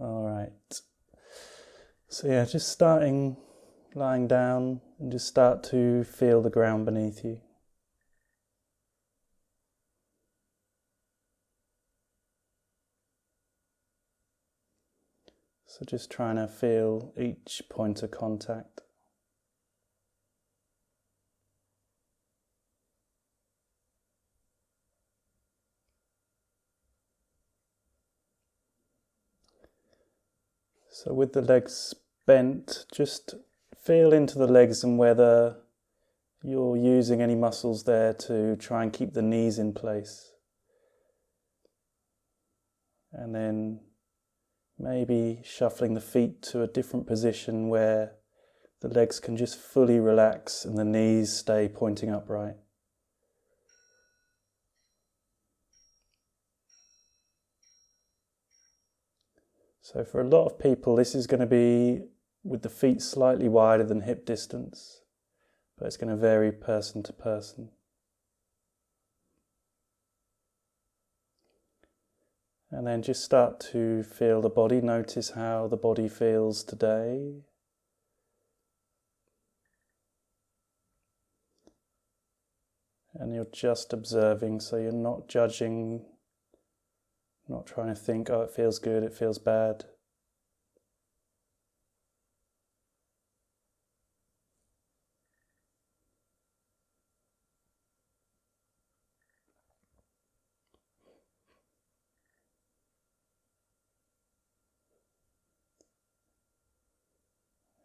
All right. So yeah, just starting lying down and just start to feel the ground beneath you. So just trying to feel each point of contact. So with the legs bent, just feel into the legs and whether you're using any muscles there to try and keep the knees in place. And then maybe shuffling the feet to a different position where the legs can just fully relax and the knees stay pointing upright. So for a lot of people, this is going to be with the feet slightly wider than hip distance, but it's going to vary person to person. And then just start to feel the body. Notice how the body feels today. And you're just observing, so you're not judging, not trying to think, oh, it feels good, it feels bad.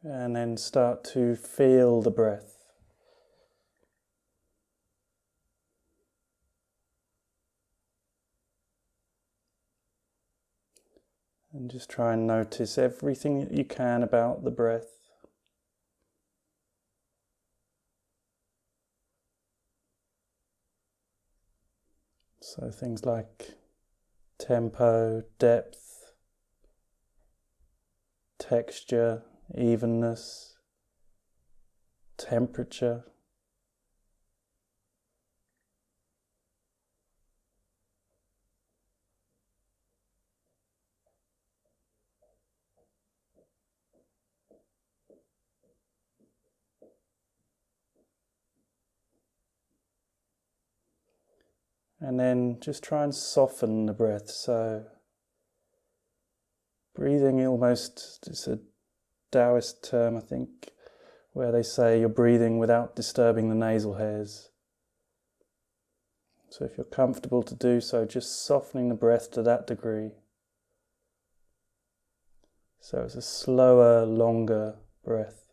And then start to feel the breath. And just try and notice everything that you can about the breath. So things like tempo, depth, texture, evenness, temperature. And then just try and soften the breath. So breathing almost, it's a Taoist term, I think, where they say you're breathing without disturbing the nasal hairs. So if you're comfortable to do so, just softening the breath to that degree. So it's a slower, longer breath.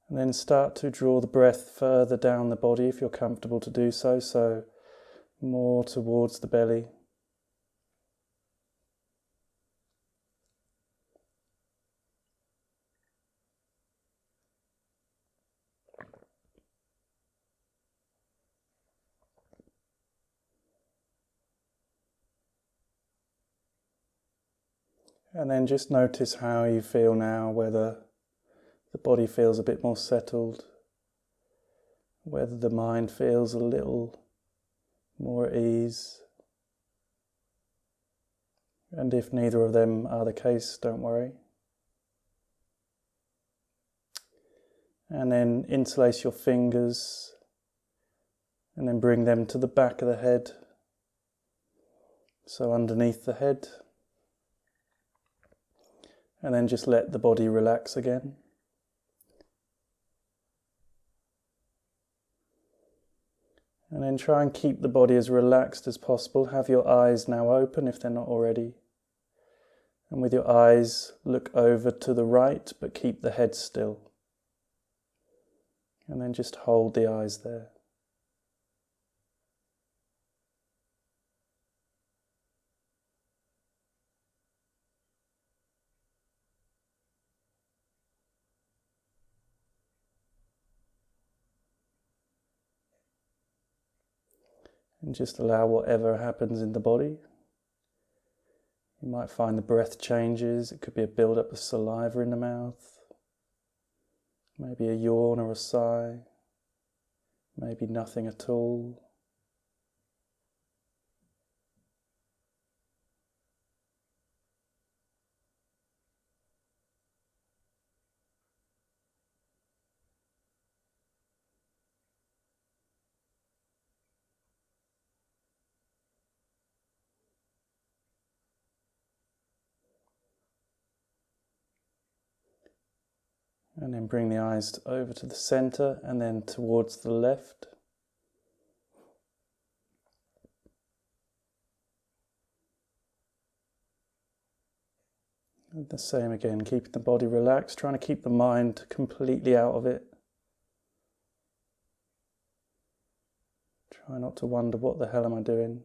And then start to draw the breath further down the body if you're comfortable to do so, so more towards the belly. And then just notice how you feel now, whether the body feels a bit more settled, whether the mind feels a little more at ease. And if neither of them are the case, don't worry. And then interlace your fingers and then bring them to the back of the head, so underneath the head. And then just let the body relax again. And then try and keep the body as relaxed as possible. Have your eyes now open if they're not already. And with your eyes, look over to the right, but keep the head still. And then just hold the eyes there. And just allow whatever happens in the body. You might find the breath changes. It could be a build-up of saliva in the mouth. Maybe a yawn or a sigh. Maybe nothing at all. And then bring the eyes over to the center and then towards the left. And the same again, keeping the body relaxed, trying to keep the mind completely out of it. Try not to wonder, what the hell am I doing?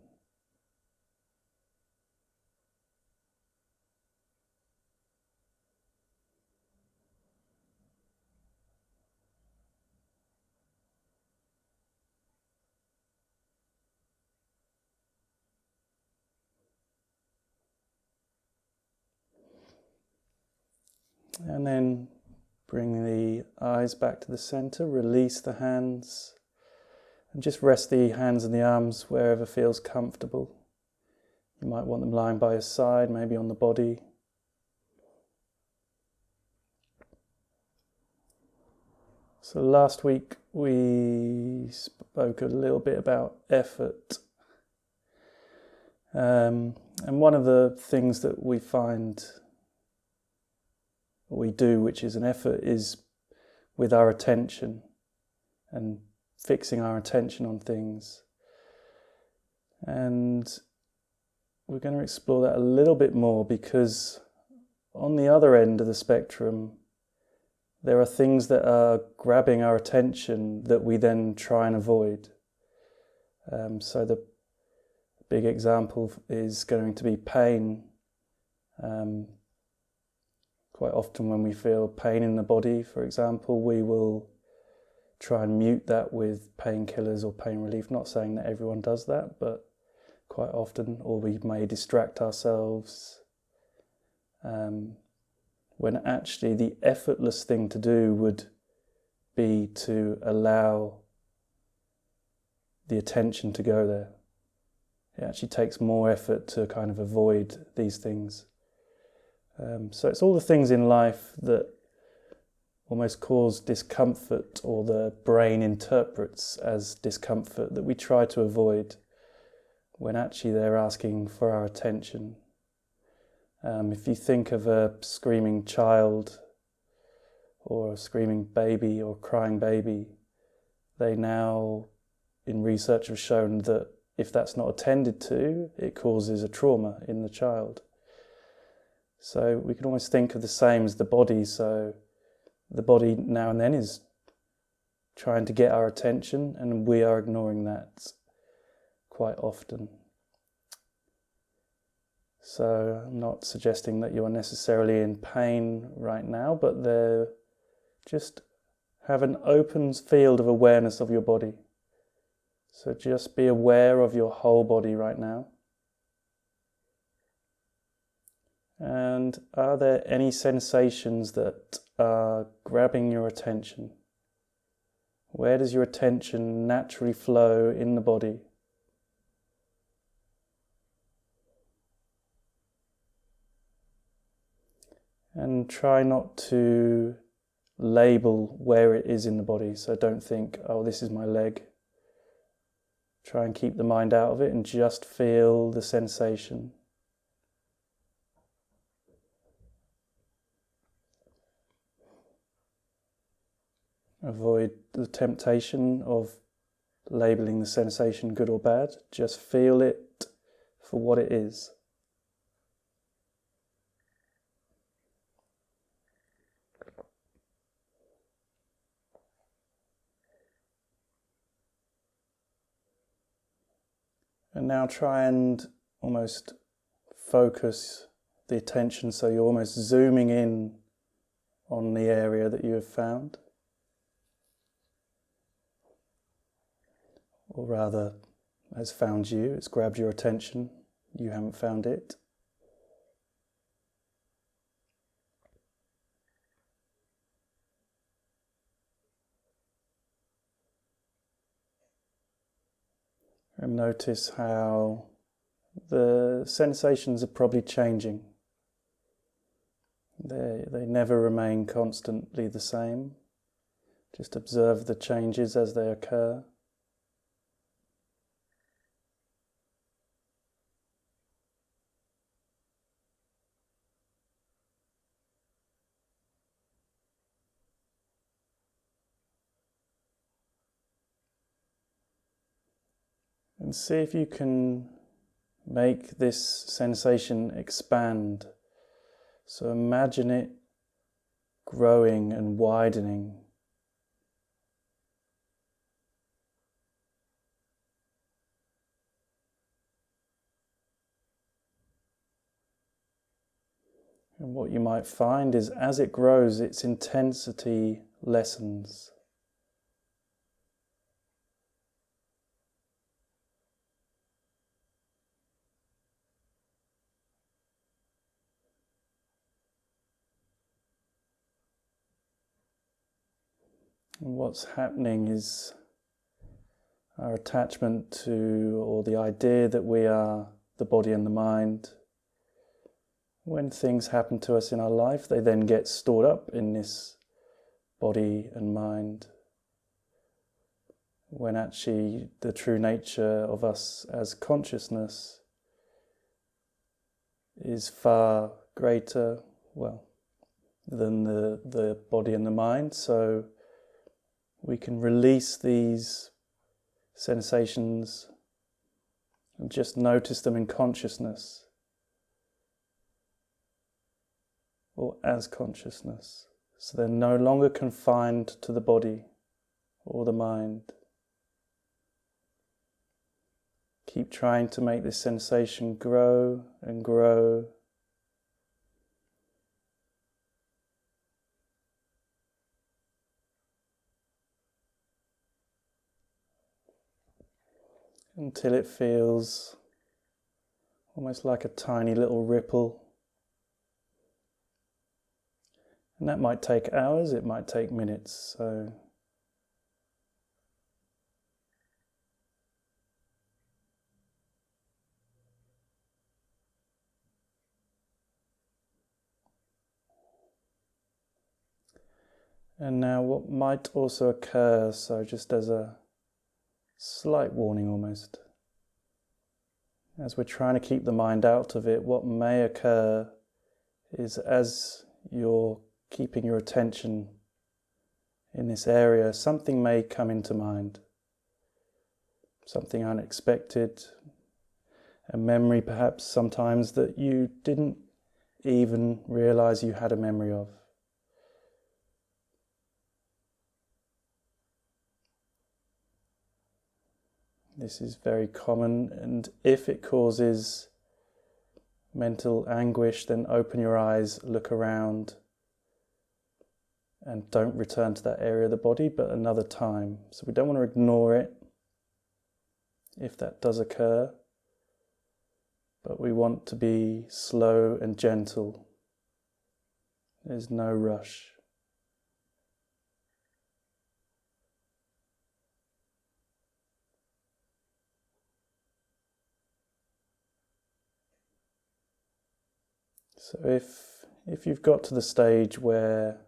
And then bring the eyes back to the center, release the hands, and just rest the hands and the arms wherever feels comfortable. You might want them lying by your side, maybe on the body. So last week we spoke a little bit about effort. And one of the things that we find we do, which is an effort, is with our attention and fixing our attention on things. And we're going to explore that a little bit more, because on the other end of the spectrum, there are things that are grabbing our attention that we then try and avoid. So the big example is going to be pain. Quite often when we feel pain in the body, for example, we will try and mute that with painkillers or pain relief. Not saying that everyone does that, but quite often, or we may distract ourselves. When actually the effortless thing to do would be to allow the attention to go there. It actually takes more effort to kind of avoid these things. So it's all the things in life that almost cause discomfort, or the brain interprets as discomfort, that we try to avoid, when actually they're asking for our attention. If you think of a screaming child, or a screaming baby, or crying baby, they now, in research, have shown that if that's not attended to, it causes a trauma in the child. So we can almost think of the same as the body. So the body now and then is trying to get our attention, and we are ignoring that quite often. So I'm not suggesting that you are necessarily in pain right now, but just have an open field of awareness of your body. So just be aware of your whole body right now. And are there any sensations that are grabbing your attention? Where does your attention naturally flow in the body? And try not to label where it is in the body. So don't think, oh, this is my leg. Try and keep the mind out of it and just feel the sensation. Avoid the temptation of labeling the sensation good or bad. Just feel it for what it is. And now try and almost focus the attention, so you're almost zooming in on the area that you have found. Or rather, has found you, it's grabbed your attention, you haven't found it. And notice how the sensations are probably changing. They never remain constantly the same. Just observe the changes as they occur. And see if you can make this sensation expand. So imagine it growing and widening. And what you might find is as it grows, its intensity lessens. And what's happening is our attachment to, or the idea that we are the body and the mind. When things happen to us in our life, they then get stored up in this body and mind. When actually the true nature of us as consciousness is far greater, than the body and the mind. So we can release these sensations and just notice them in consciousness or as consciousness. So they're no longer confined to the body or the mind. Keep trying to make this sensation grow and grow. Until it feels almost like a tiny little ripple. And that might take hours, it might take minutes. And now what might also occur, so just as a slight warning almost, as we're trying to keep the mind out of it, what may occur is as you're keeping your attention in this area, something may come into mind, something unexpected, a memory perhaps sometimes that you didn't even realize you had a memory of. This is very common, and if it causes mental anguish, then open your eyes, look around, and don't return to that area of the body, but another time. So we don't want to ignore it if that does occur, but we want to be slow and gentle. There's no rush. So if you've got to the stage where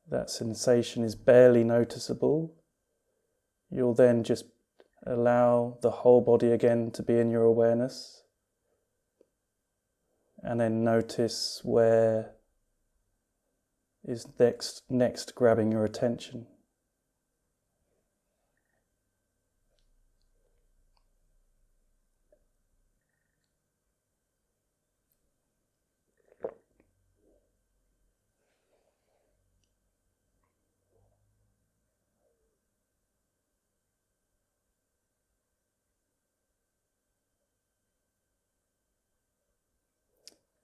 that sensation is barely noticeable, you'll then just allow the whole body again to be in your awareness, and then notice where is next grabbing your attention.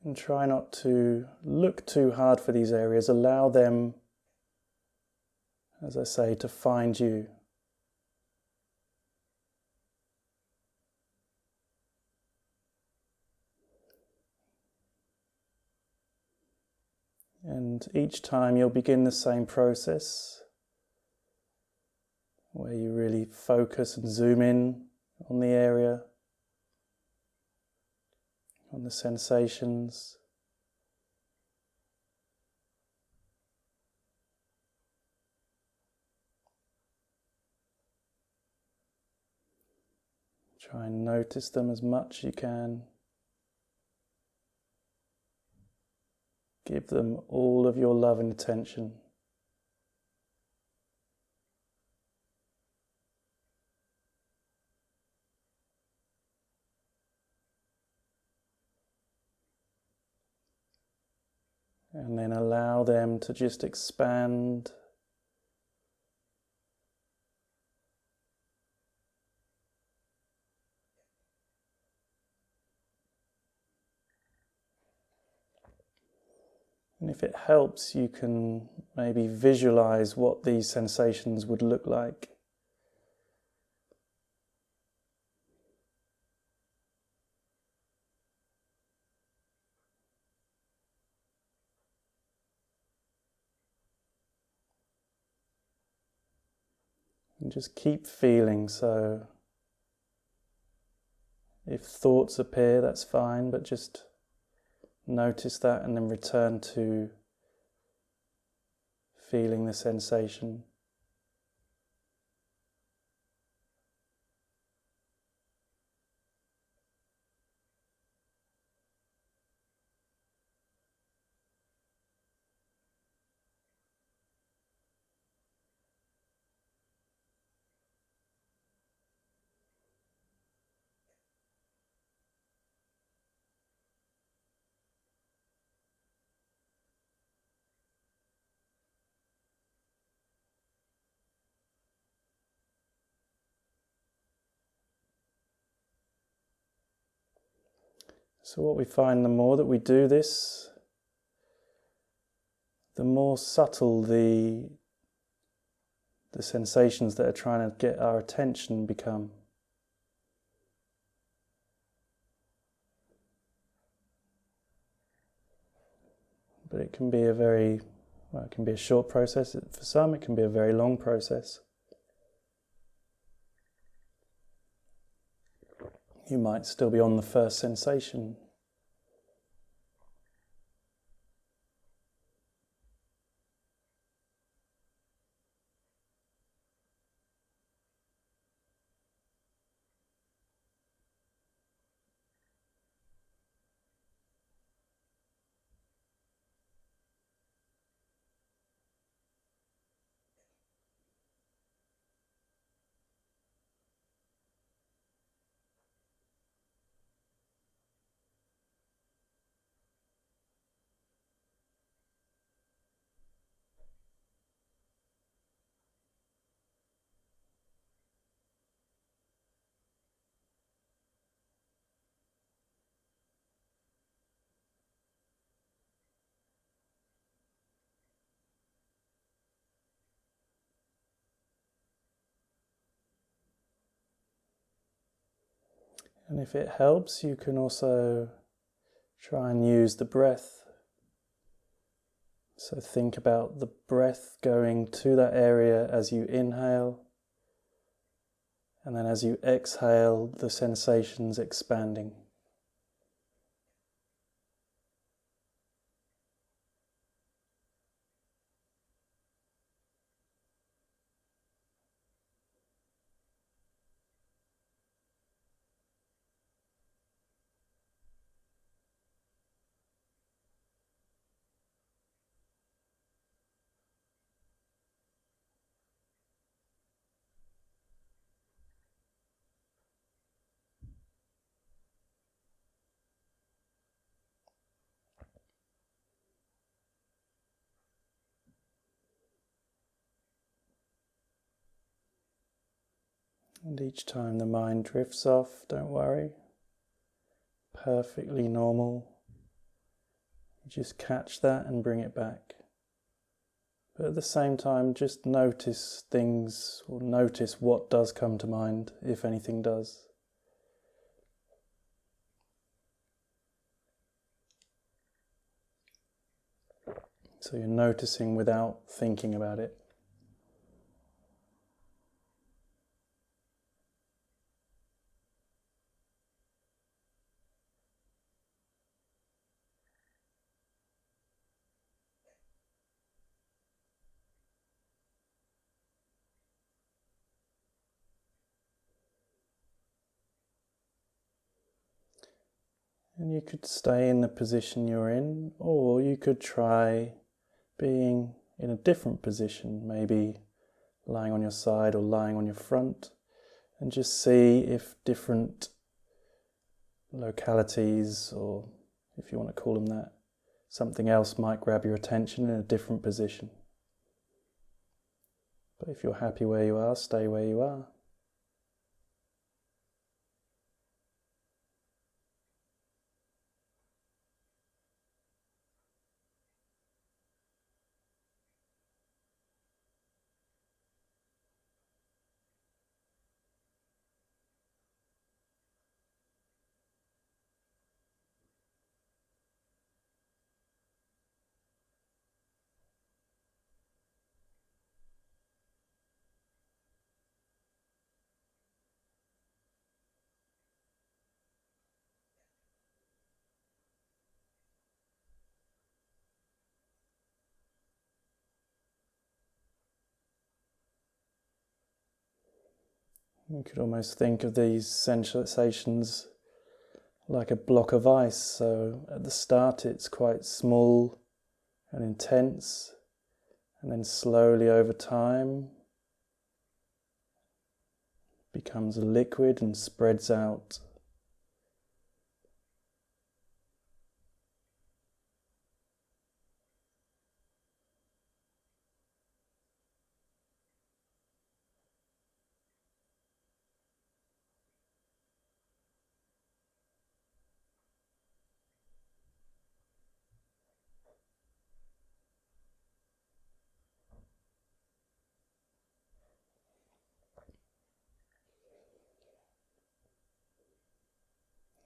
And try not to look too hard for these areas. Allow them, as I say, to find you. And each time you'll begin the same process where you really focus and zoom in on the area, on the sensations. Try and notice them as much as you can. Give them all of your love and attention. And then allow them to just expand. And if it helps, you can maybe visualize what these sensations would look like. And just keep feeling. So if thoughts appear, that's fine, but just notice that and then return to feeling the sensation. So what we find, the more that we do this, the more subtle the sensations that are trying to get our attention become. But it can be it can be a short process. For some, it can be a very long process. You might still be on the first sensation. And if it helps, you can also try and use the breath. So think about the breath going to that area as you inhale, and then as you exhale, the sensations expanding. And each time the mind drifts off, don't worry. Perfectly normal. You just catch that and bring it back. But at the same time, just notice things, or notice what does come to mind, if anything does. So you're noticing without thinking about it. And you could stay in the position you're in, or you could try being in a different position, maybe lying on your side or lying on your front, and just see if different localities, or if you want to call them that, something else might grab your attention in a different position. But if you're happy where you are, stay where you are. You could almost think of these sensations like a block of ice. So at the start it's quite small and intense, and then slowly over time becomes a liquid and spreads out.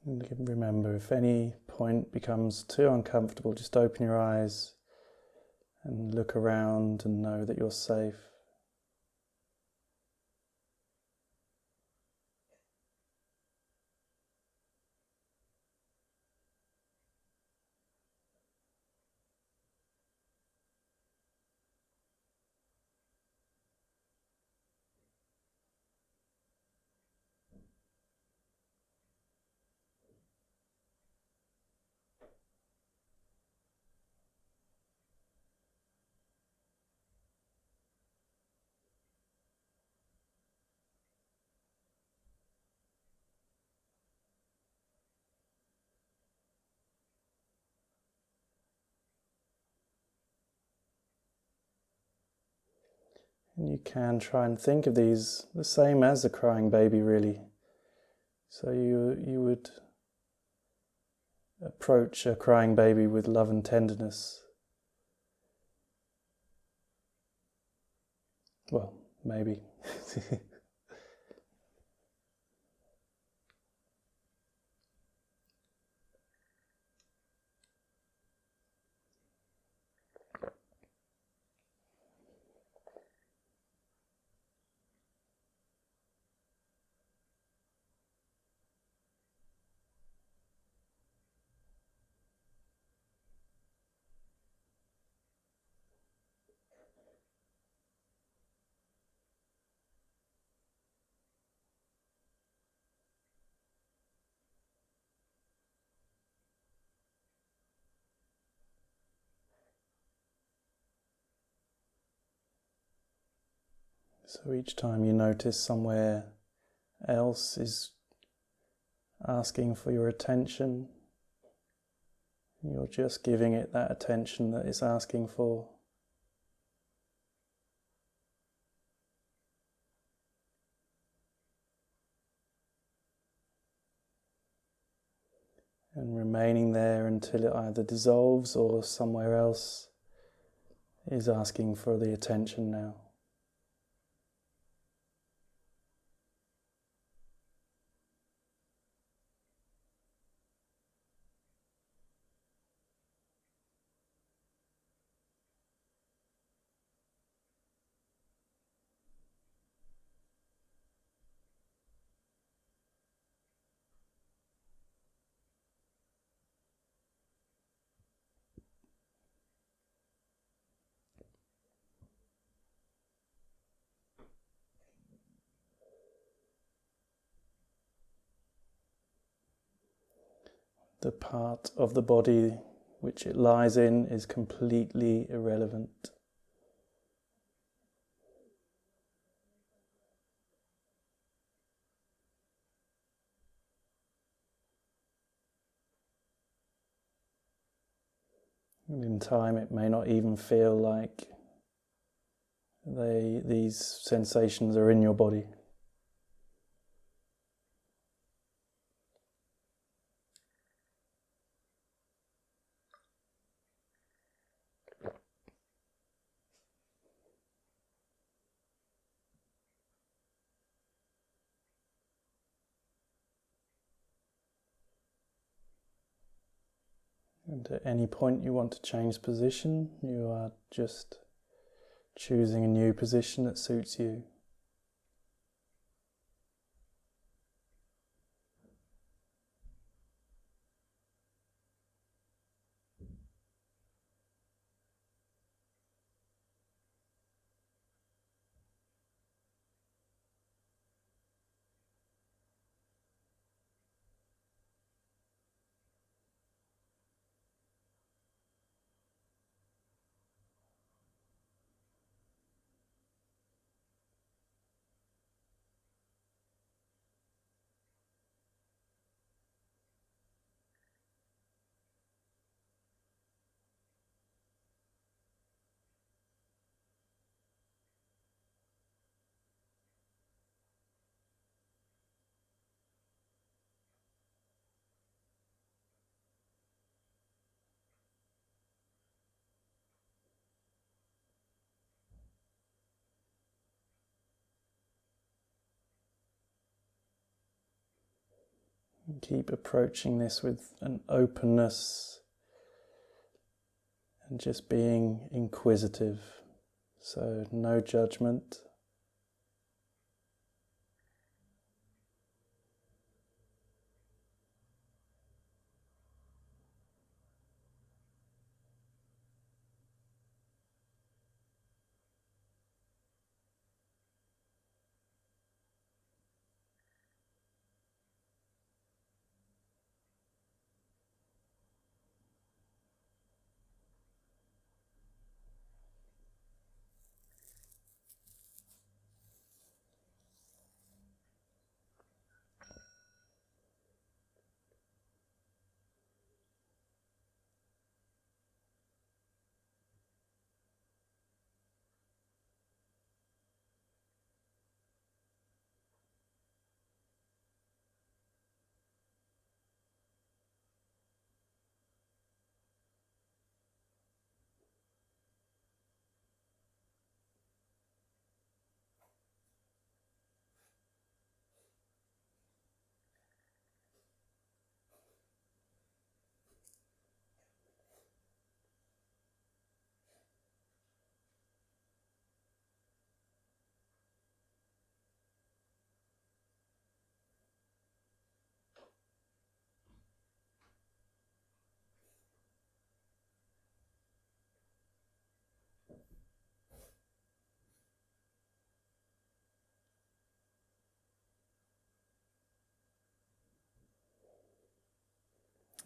And you can remember, if any point becomes too uncomfortable, just open your eyes and look around and know that you're safe. And you can try and think of these the same as a crying baby, really. So you would approach a crying baby with love and tenderness. Well, maybe. So each time you notice somewhere else is asking for your attention, you're just giving it that attention that it's asking for. And remaining there until it either dissolves or somewhere else is asking for the attention now. The part of the body which it lies in is completely irrelevant. And in time it may not even feel like these sensations are in your body. And at any point you want to change position, you are just choosing a new position that suits you. And keep approaching this with an openness and just being inquisitive. So no judgment.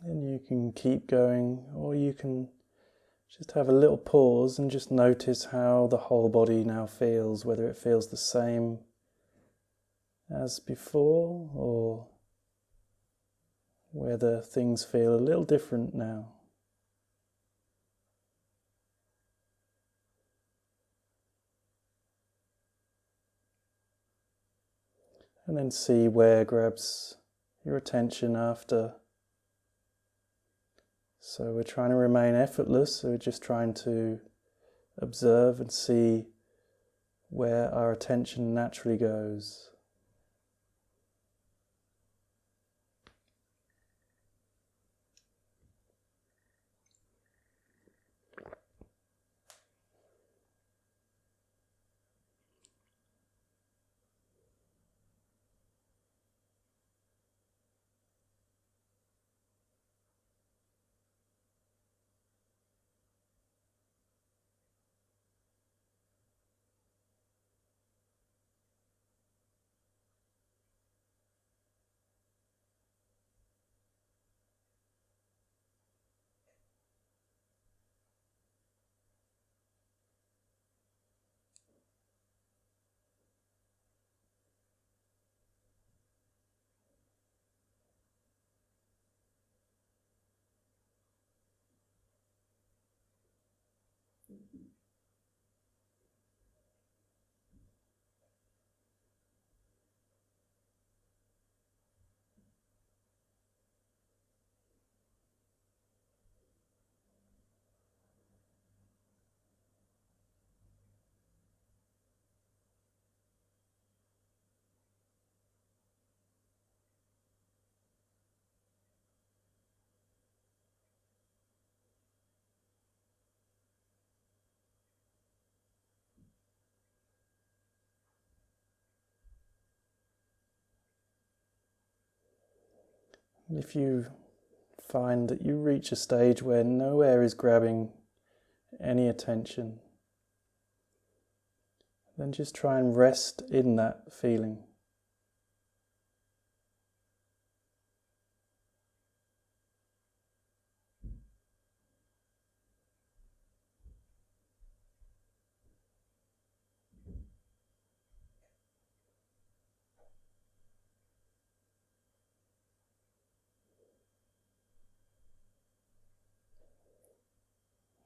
And you can keep going, or you can just have a little pause and just notice how the whole body now feels, whether it feels the same as before or whether things feel a little different now. And then see where grabs your attention after. So we're trying to remain effortless, so we're just trying to observe and see where our attention naturally goes. If you find that you reach a stage where nowhere is grabbing any attention, then just try and rest in that feeling.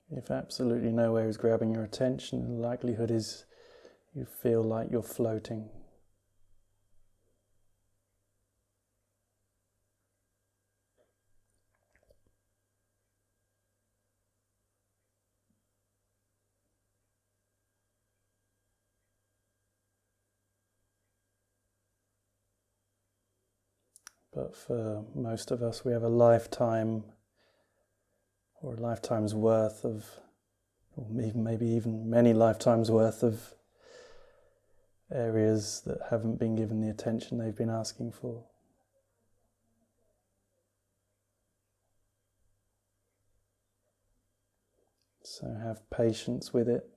If absolutely nowhere is grabbing your attention, the likelihood is you feel like you're floating. But for most of us, we have a lifetime or a lifetime's worth of, or maybe even many lifetimes worth of areas that haven't been given the attention they've been asking for. So have patience with it.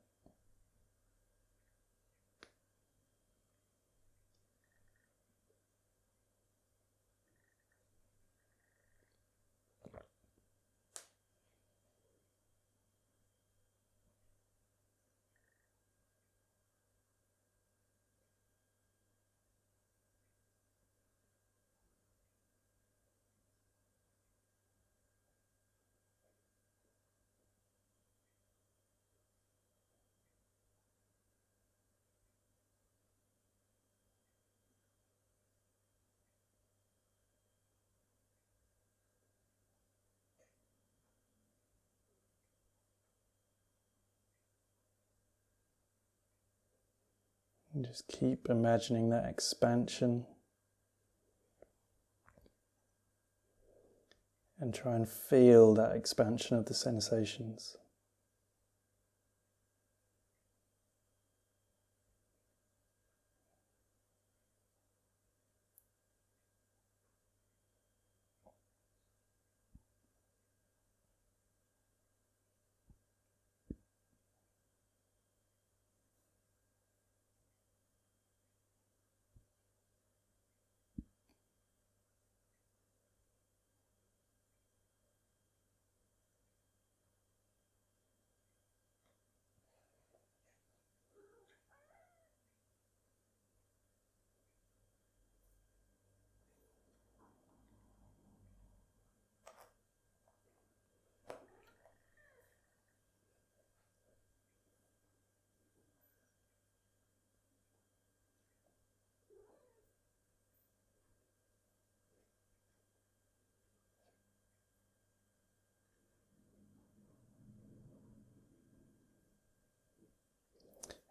And just keep imagining that expansion and try and feel that expansion of the sensations.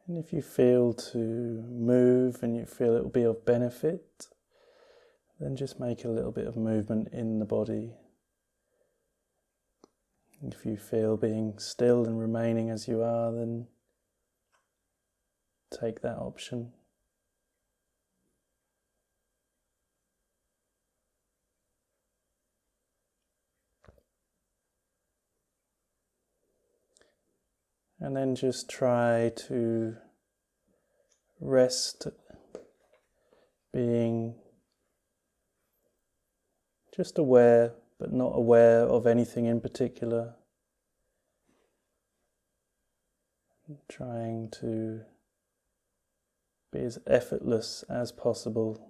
And if you feel to move and you feel it will be of benefit, then just make a little bit of movement in the body. If you feel being still and remaining as you are, then take that option. And then just try to rest, being just aware, but not aware of anything in particular. Trying to be as effortless as possible.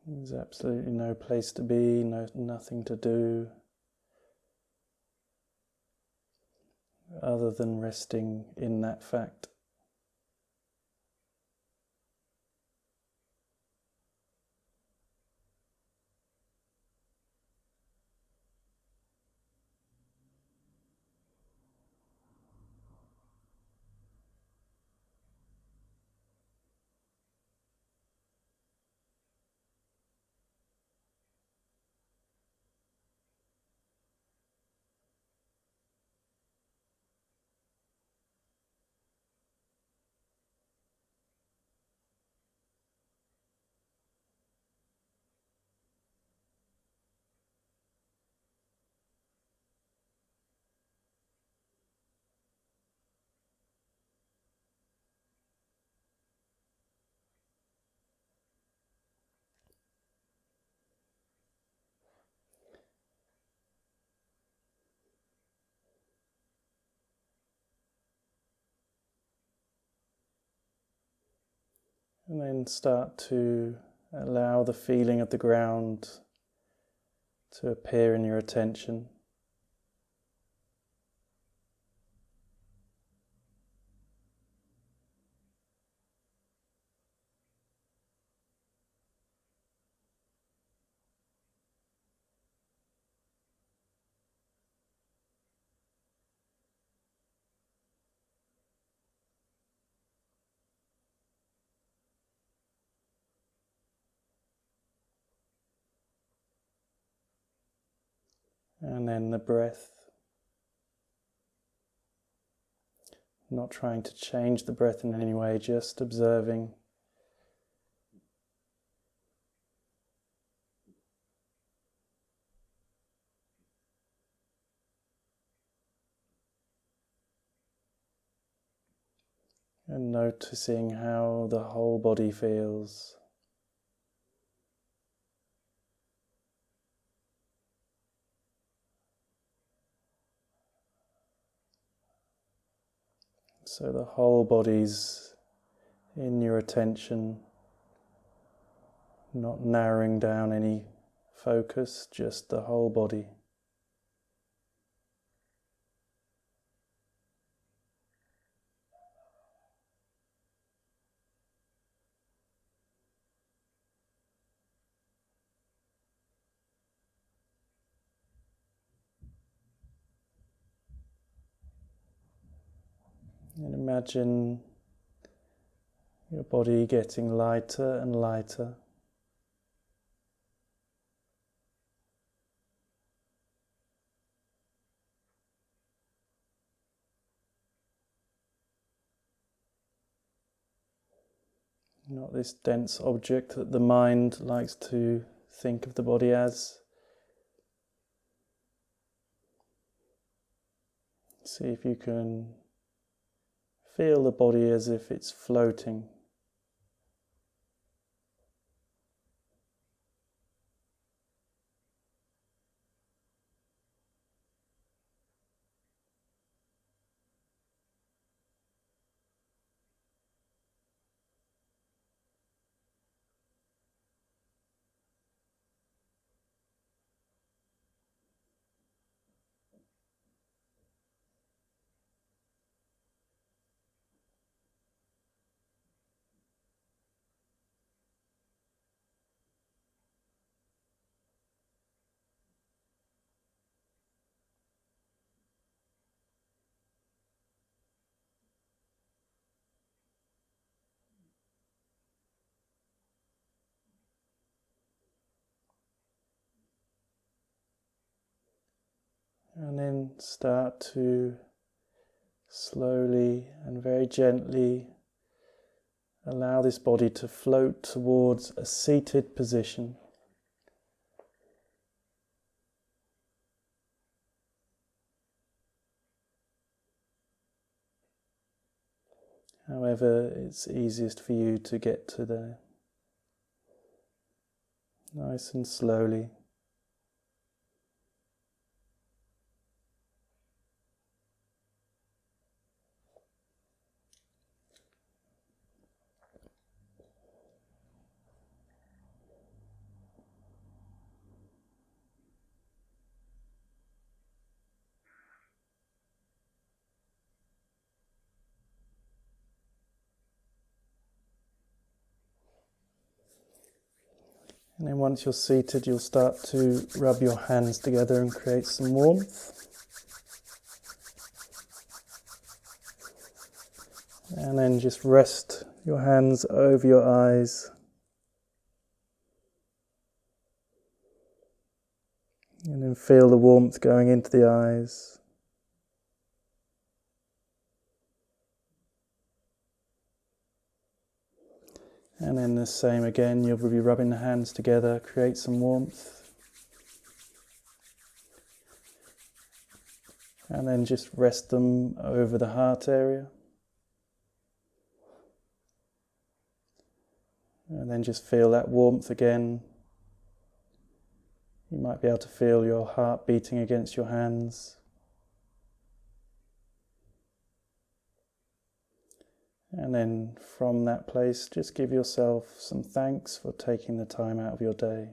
There's absolutely no place to be, nothing to do other than resting in that fact. And then start to allow the feeling of the ground to appear in your attention. And then the breath. Not trying to change the breath in any way, just observing. And noticing how the whole body feels. So the whole body's in your attention, not narrowing down any focus, just the whole body. And imagine your body getting lighter and lighter. Not this dense object that the mind likes to think of the body as. See if you can feel the body as if it's floating. And then start to slowly and very gently allow this body to float towards a seated position. However, it's easiest for you to get to there. Nice and slowly. And then once you're seated, you'll start to rub your hands together and create some warmth. And then just rest your hands over your eyes. And then feel the warmth going into the eyes. And then the same again, you'll be rubbing the hands together, create some warmth. And then just rest them over the heart area. And then just feel that warmth again. You might be able to feel your heart beating against your hands. And then from that place, just give yourself some thanks for taking the time out of your day.